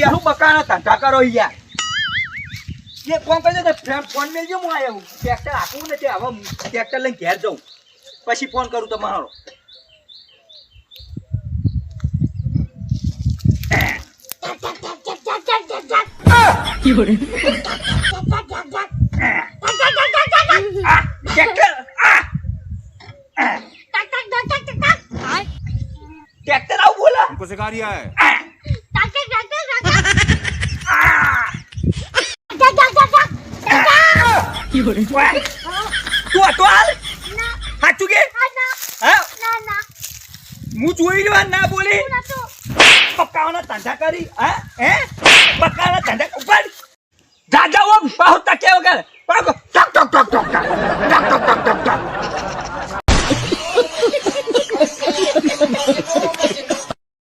હું બકાના ધંધા કરો યાર એ ફોન કરજો તો ફોન મેલજો હું આવ્યો ટ્રેક્ટર આખું નથી હવે ટ્રેક્ટર લઈને ઘેર જાઉં પછી ફોન કરું તમારો ट्रैक्टर आओ बोला हमको सिखा रिया है तू तो हाल हाथ चुके मुँह चुई ना बोली पक्का धंधा करी पक्का धंधा ऊपर जा जाओ अब बहुत तक वगैरह टक टक टक टक टक टक टक